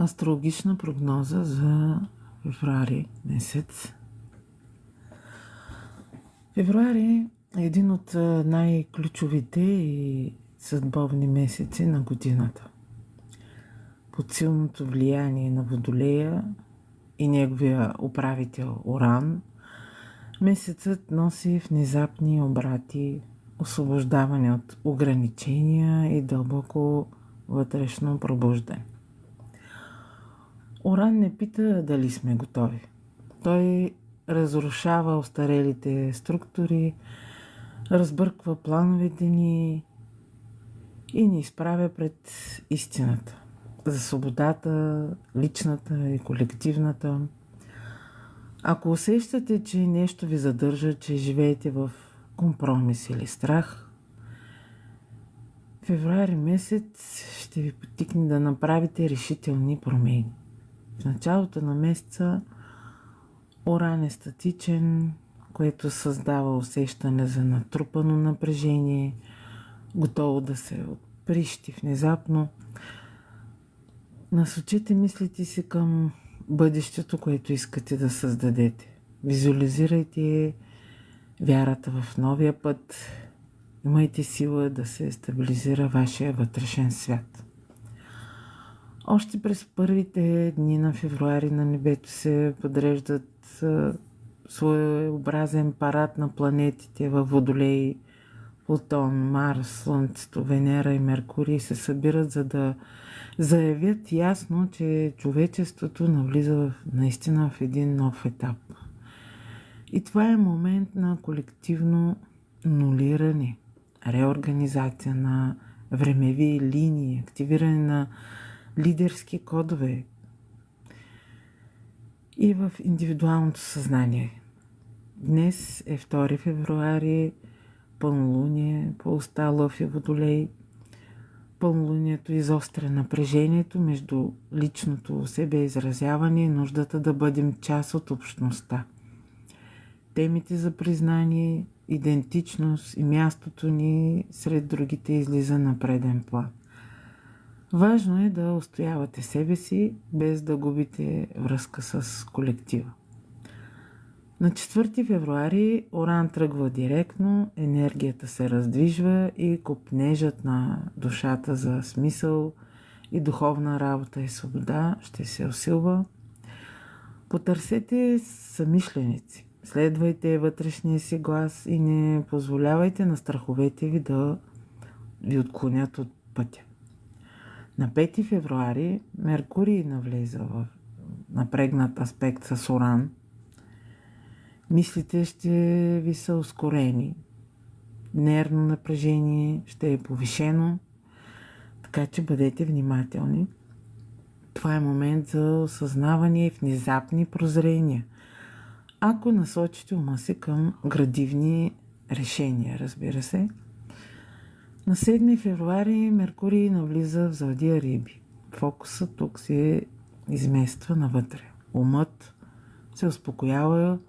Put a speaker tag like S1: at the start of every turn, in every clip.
S1: Астрологична прогноза за февруари месец. Февруари е един от най-ключовите и съдбовни месеци на годината. Под силното влияние на Водолея и неговия управител Уран, месецът носи внезапни обрати, освобождаване от ограничения и дълбоко вътрешно пробуждане. Уран не пита дали сме готови. Той разрушава остарелите структури, разбърква плановете ни и ни изправя пред истината за свободата, личната и колективната. Ако усещате, че нещо ви задържа, че живеете в компромис или страх, февруари месец ще ви потикне да направите решителни промени. В началото на месеца Уран е статичен, което създава усещане за натрупано напрежение, готово да се отприщи внезапно. Насочете мислите си към бъдещето, което искате да създадете. Визуализирайте вярата в новия път. Имайте сила да се стабилизира вашия вътрешен свят. Още през първите дни на февруари на небето се подреждат своеобразен парад на планетите във Водолей, Плутон, Марс, Слънцето, Венера и Меркурий се събират, за да заявят ясно, че човечеството навлиза наистина в един нов етап. И това е момент на колективно нулиране, реорганизация на времеви линии, активиране на лидерски кодове и в индивидуалното съзнание. Днес е 2 февруари, пълнолуние, полуста Лъв и Водолей. Пълнолунието изостря напрежението между личното себеизразяване и нуждата да бъдем част от общността. Темите за признание, идентичност и мястото ни сред другите излиза на преден план. Важно е да устоявате себе си, без да губите връзка с колектива. На 4 февруари Уран тръгва директно, енергията се раздвижва и копнежът на душата за смисъл и духовна работа и свобода ще се усилва. Потърсете съмишленици, следвайте вътрешния си глас и не позволявайте на страховете ви да ви отклонят от пътя. На 5 февруари Меркурий навлиза в напрегнат аспект с Уран. Мислите ще ви са ускорени. Нервно напрежение ще е повишено, така че бъдете внимателни. Това е момент за осъзнаване и внезапни прозрения. Ако насочите ума си към градивни решения, разбира се. На 7 февруари Меркурий навлиза в Зодия Риби. Фокусът тук се измества навътре. Умът се успокоява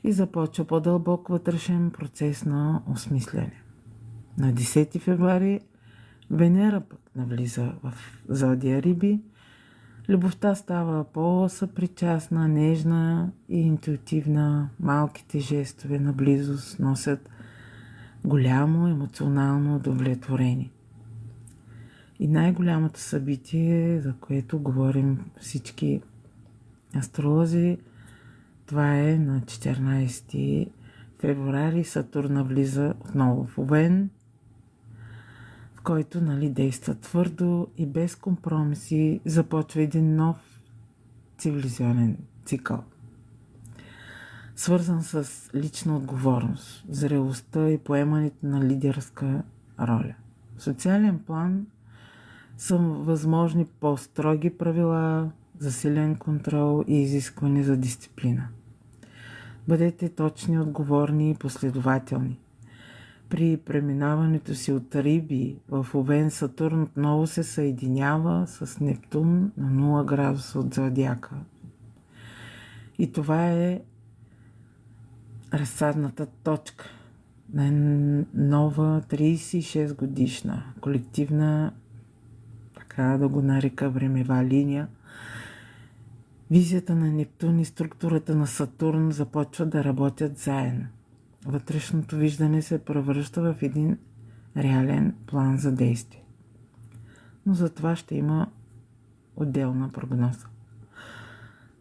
S1: и започва по-дълбок вътрешен процес на осмислене. На 10 февруари Венера пък навлиза в Зодия Риби. Любовта става по-съпричастна, нежна и интуитивна. Малките жестове на близост носят голямо емоционално удовлетворение. И най-голямото събитие, за което говорим всички астролози, това е на 14 февруари. Сатурн навлиза отново в Овен, в който действа твърдо и без компромиси, започва един нов цивилизационен цикъл, свързан с лична отговорност, зрелостта и поемането на лидерска роля. В социален план са възможни по-строги правила, засилен контрол и изискване за дисциплина. Бъдете точни, отговорни и последователни. При преминаването си от Риби в Овен, Сатурн отново се съединява с Нептун на 0 градуса от зодиака. И това е разсадната точка на нова 36 годишна колективна, така да го нарека, времева линия, Визията на Нептун и структурата на Сатурн започват да работят заедно. Вътрешното виждане се превръща в един реален план за действие. Но за това ще има отделна прогноза.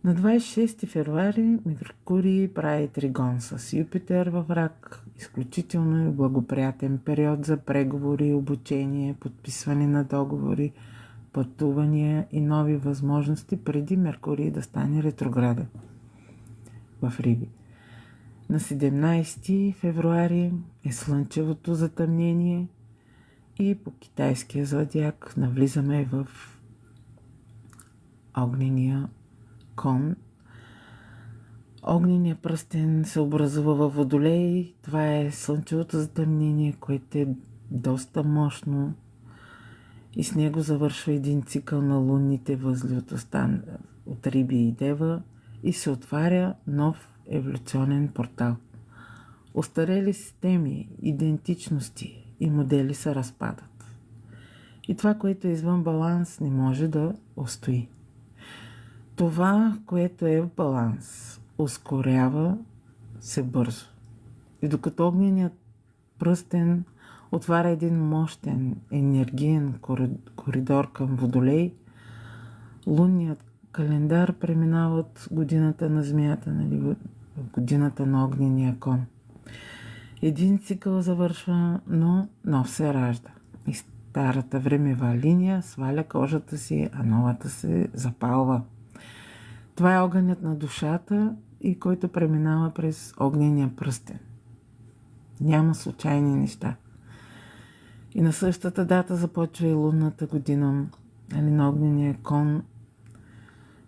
S1: На 26 февруари Меркурий прави тригон с Юпитер във Рак. Изключително и благоприятен период за преговори, обучение, подписване на договори, пътувания и нови възможности преди Меркурий да стане ретрограден в Риби. На 17 февруари е слънчевото затъмнение и по китайския зодиак навлизаме в огнения кон. Огненият пръстен се образува във Водолей. Това е слънчевото затъмнение, което е доста мощно и с него завършва един цикъл на лунните възли от Риби и Дева и се отваря нов еволюционен портал. Остарели системи, идентичности и модели се разпадат. И това, което е извън баланс, не може да устои. Това, което е в баланс, ускорява се бързо. И докато огненият пръстен отваря един мощен енергиен коридор към Водолей, лунният календар преминава от годината на змията, в годината на огнения кон. Един цикъл завършва, но нов се ражда. И старата времева линия сваля кожата си, а новата се запалва. Това е огънят на душата и който преминава през огнения пръстен. Няма случайни неща. И на същата дата започва и лунната година на огнения кон,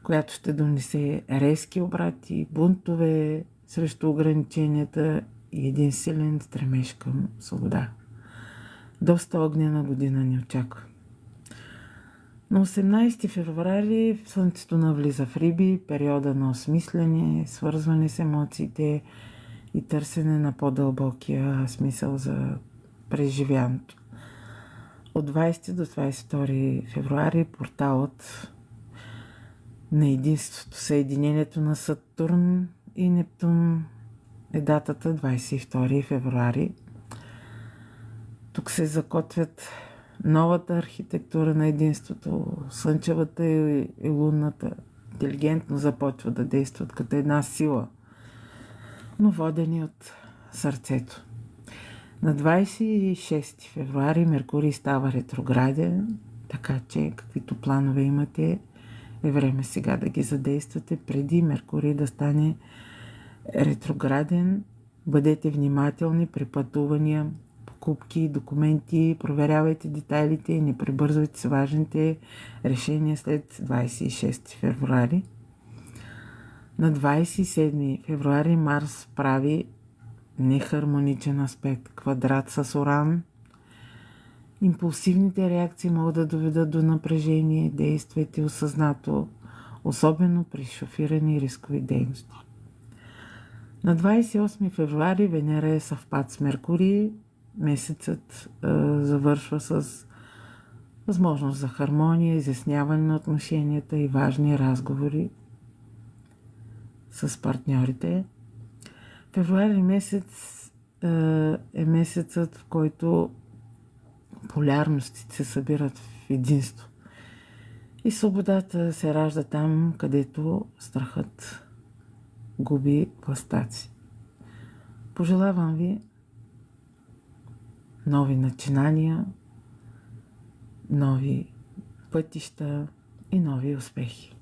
S1: която ще донесе резки обрати, бунтове срещу ограниченията и един силен стремеж към свобода. Доста огнена година ни очаква. На 18 февруари Слънцето навлиза в Риби, периода на осмислене, свързване с емоциите и търсене на по-дълбокия смисъл за преживяното. От 20 до 22 февруари порталът на единството, съединението на Сатурн и Нептун е датата 22 февруари. Тук се закотвят новата архитектура на единството, слънчевата и лунната интелигентно започват да действат като една сила, но водени от сърцето. На 26 февруари Меркурий става ретрограден, така че каквито планове имате, е време сега да ги задействате преди Меркурий да стане ретрограден. Бъдете внимателни при пътувания, покупки, документи, проверявайте детайлите и не прибързвайте с важните решения след 26 февруари. На 27 февруари Марс прави нехармоничен аспект, квадрат с Уран. Импулсивните реакции могат да доведат до напрежение, действайте осъзнато, особено при шофирани и рискови дейности. На 28 февруари Венера е съвпад с Меркурий. Месецът завършва с възможност за хармония, изясняване на отношенията и важни разговори с партньорите. Февруари месец е месецът, в който полярностите се събират в единство. И свободата се ражда там, където страхът губи властта си. Пожелавам ви нови начинания, нови пътища и нови успехи.